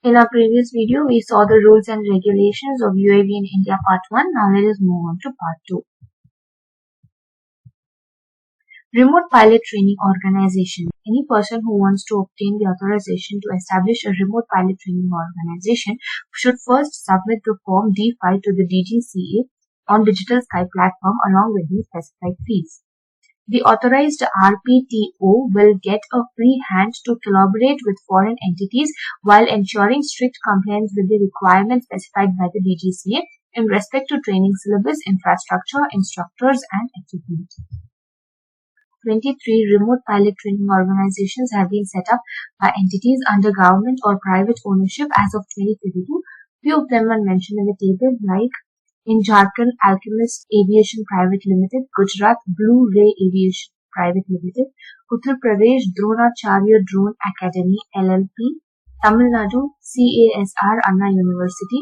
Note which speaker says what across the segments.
Speaker 1: In our previous video, we saw the rules and regulations of UAV in India part 1. Now let us move on to part 2. Remote Pilot Training Organization. Any person who wants to obtain the authorization to establish a remote pilot training organization should first submit the Form D5 to the DGCA on Digital Sky platform along with the specified fees. The authorized RPTO will get a free hand to collaborate with foreign entities while ensuring strict compliance with the requirements specified by the DGCA in respect to training syllabus, infrastructure, instructors, and equipment. 23 remote pilot training organizations have been set up by entities under government or private ownership as of 2022. Few of them are mentioned in the table, like in Jharkhand, Alchemist Aviation Private Limited, Gujarat, Blue Ray Aviation Private Limited, Uttar Pradesh, Dronacharya Drone Academy LLP, Tamil Nadu, CASR Anna University,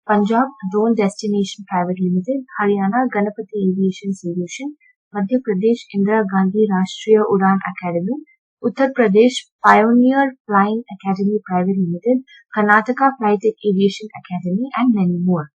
Speaker 1: Punjab, Drone Destination Private Limited, Haryana, Ganapati Aviation Solution, Madhya Pradesh, Indira Gandhi Rashtriya Udan Academy, Uttar Pradesh, Pioneer Flying Academy Private Limited, Karnataka Flytech Aviation Academy, and many more.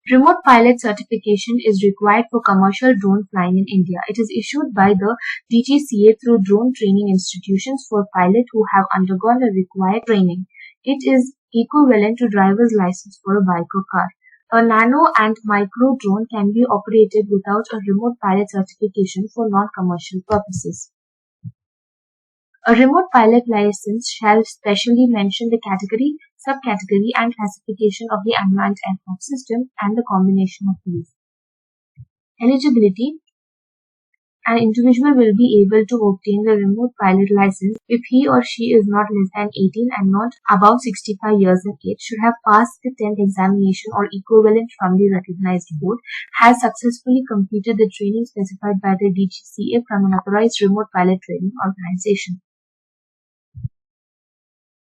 Speaker 1: Remote pilot certification is required for commercial drone flying in India. It is issued by the DGCA through drone training institutions for pilots who have undergone the required training. It is equivalent to driver's license for a bike or car. A nano and micro drone can be operated without a remote pilot certification for non-commercial purposes. A remote pilot license shall specially mention the category, subcategory, and classification of the unmanned aircraft system and the combination of these. Eligibility. An individual will be able to obtain the remote pilot license if he or she is not less than 18 and not above 65 years of age, should have passed the 10th examination or equivalent from the recognized board, has successfully completed the training specified by the DGCA from an authorized remote pilot training organization.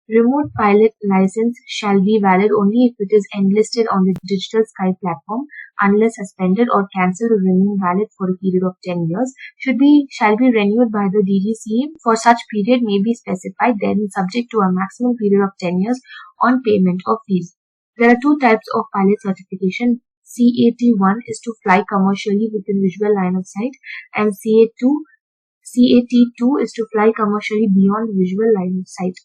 Speaker 1: Remote pilot license shall be valid only if it is enlisted on the Digital Sky platform, unless suspended or cancelled or remain valid for a period of 10 years, shall be renewed by the DGCA for such period may be specified then subject to a maximum period of 10 years on payment of fees. There are two types of pilot certification. CAT1 is to fly commercially within visual line of sight, and CAT2 is to fly commercially beyond visual line of sight.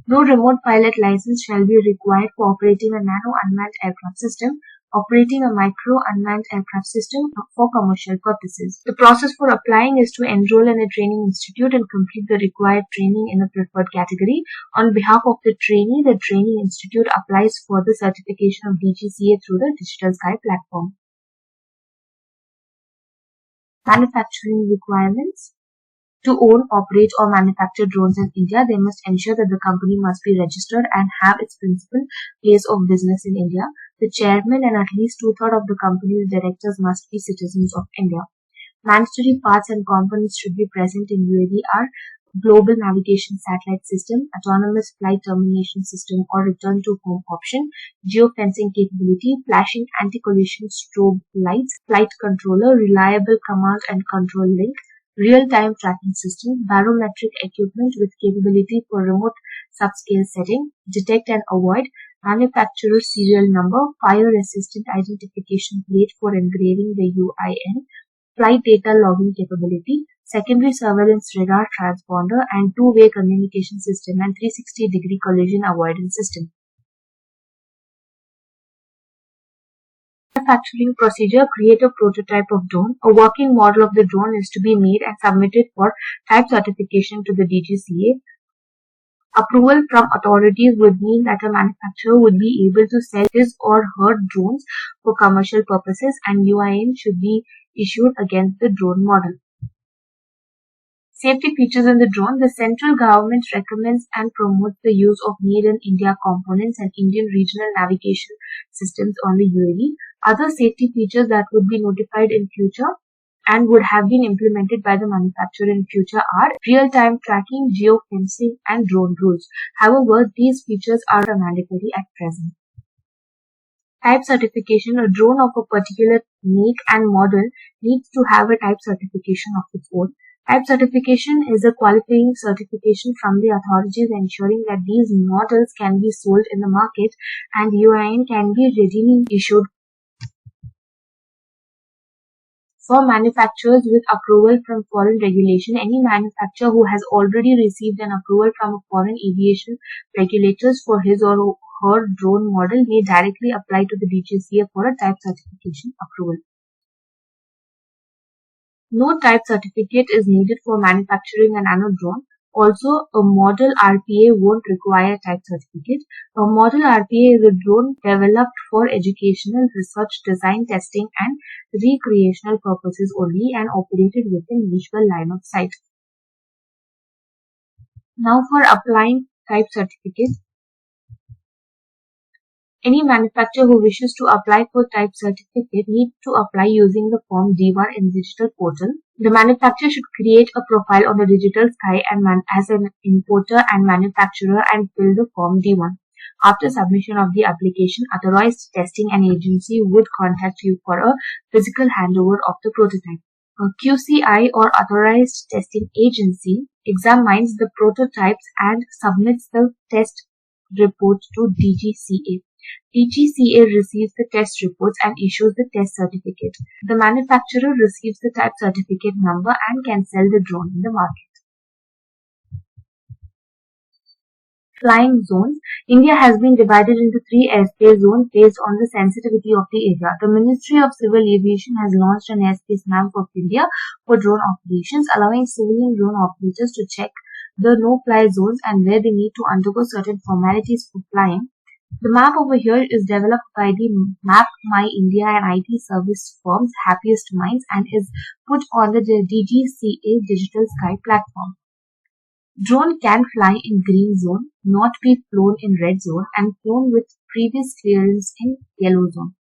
Speaker 1: No remote pilot license shall be required for operating a nano unmanned aircraft system, operating a micro unmanned aircraft system for commercial purposes. The process for applying is to enroll in a training institute and complete the required training in a preferred category. On behalf of the trainee, the training institute applies for the certification of DGCA through the Digital Sky platform. Manufacturing requirements. To own, operate, or manufacture drones in India, they must ensure that the company must be registered and have its principal place of business in India. The chairman and at least two-thirds of the company's directors must be citizens of India. Mandatory parts and components should be present in UAV are global navigation satellite system, autonomous flight termination system or return to home option, geofencing capability, flashing anti-collision strobe lights, flight controller, reliable command and control link, real-time tracking system, barometric equipment with capability for remote subscale setting, detect and avoid, manufacturer serial number, fire resistant identification plate for engraving the UIN, flight data logging capability, secondary surveillance radar transponder and two-way communication system and 360-degree collision avoidance system. Manufacturing procedure. Create a prototype of drone. A working model of the drone is to be made and submitted for type certification to the DGCA. Approval from authorities would mean that a manufacturer would be able to sell his or her drones for commercial purposes and UIN should be issued against the drone model. Safety features in the drone. The central government recommends and promotes the use of made in India components and Indian regional navigation systems on the UAV. Other safety features that would be notified in future and would have been implemented by the manufacturer in future are real-time tracking, geofencing, and drone rules. However, these features are mandatory at present. Type certification. A drone of a particular make and model needs to have a type certification of its own. Type certification is a qualifying certification from the authorities ensuring that these models can be sold in the market and UIN can be readily issued. For manufacturers with approval from foreign regulation, any manufacturer who has already received an approval from a foreign aviation regulators for his or her drone model may directly apply to the DGCA for a type certification approval. No type certificate is needed for manufacturing a nano drone. Also, a model RPA won't require type certificate. A model RPA is a drone developed for educational, research, design, testing, and recreational purposes only and operated within visual line of sight. Now, for applying type certificate, any manufacturer who wishes to apply for type certificate needs to apply using the form D1 in digital portal. The manufacturer should create a profile on the Digital Sky and as an importer and manufacturer and fill the form D1. After submission of the application, authorized testing and agency would contact you for a physical handover of the prototype. A QCI or authorized testing agency examines the prototypes and submits the test report to DGCA. DGCA receives the test reports and issues the test certificate. The manufacturer receives the type certificate number and can sell the drone in the market. Flying zones. India has been divided into 3 airspace zones based on the sensitivity of the area. The Ministry of Civil Aviation has launched an airspace map of India for drone operations, allowing civilian drone operators to check the no-fly zones and where they need to undergo certain formalities for flying. The map over here is developed by the Map My India and IT service firms Happiest Minds and is put on the DGCA Digital Sky platform. Drone can fly in green zone, not be flown in red zone, and flown with previous clearance in yellow zone.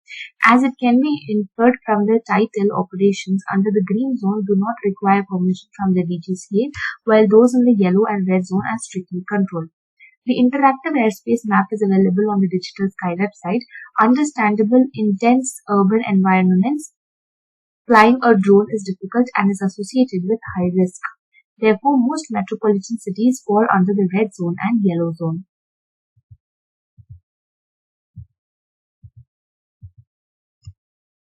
Speaker 1: As it can be inferred from the title, operations under the green zone do not require permission from the DGCA, while those in the yellow and red zone are strictly controlled. The interactive airspace map is available on the Digital Sky website. Understandable in dense urban environments, flying a drone is difficult and is associated with high risk. Therefore, most metropolitan cities fall under the red zone and yellow zone.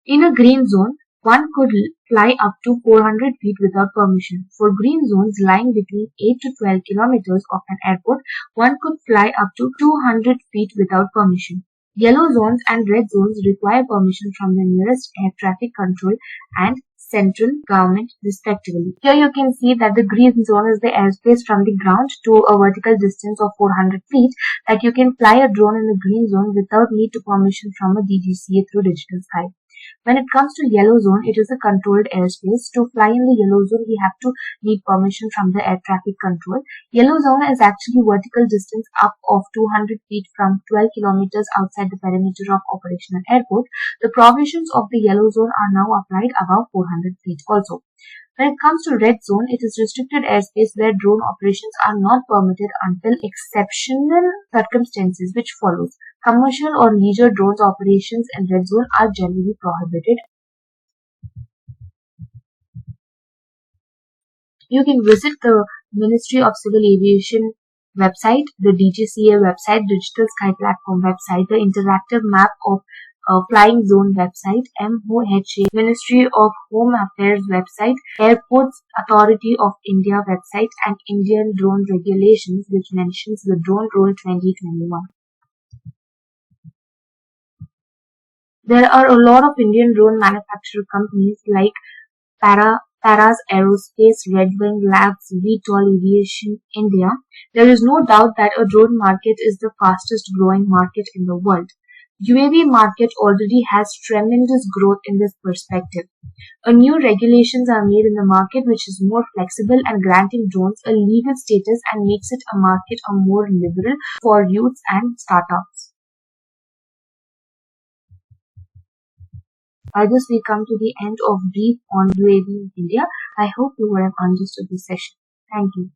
Speaker 1: In a green zone, one could fly up to 400 feet without permission. For green zones lying between 8 to 12 kilometers of an airport, one could fly up to 200 feet without permission. Yellow zones and red zones require permission from the nearest air traffic control and central government respectively. Here you can see that the green zone is the airspace from the ground to a vertical distance of 400 feet that you can fly a drone in the green zone without need to permission from a DGCA through Digital Sky. When it comes to yellow zone, it is a controlled airspace. To fly in the yellow zone, we have to need permission from the air traffic control. Yellow zone is actually vertical distance up of 200 feet from 12 kilometers outside the perimeter of operational airport. The provisions of the yellow zone are now applied above 400 feet also. When it comes to red zone, it is restricted airspace where drone operations are not permitted until exceptional circumstances, which follows. Commercial or leisure drones operations in red zone are generally prohibited. You can visit the Ministry of Civil Aviation website, the DGCA website, Digital Sky Platform website, the interactive map of Flying Zone website, MOHA, Ministry of Home Affairs website, Airports Authority of India website, and Indian Drone Regulations, which mentions the Drone Rule 2021. There are a lot of Indian drone manufacturer companies like Paras Aerospace, Redwing Labs, VTOL Aviation India. There is no doubt that a drone market is the fastest growing market in the world. UAV market already has tremendous growth in this perspective. New regulations are made in the market which is more flexible and granting drones a legal status and makes it a market more liberal for youths and startups. By this we come to the end of brief on UAV in India. I hope you would have understood this session. Thank you.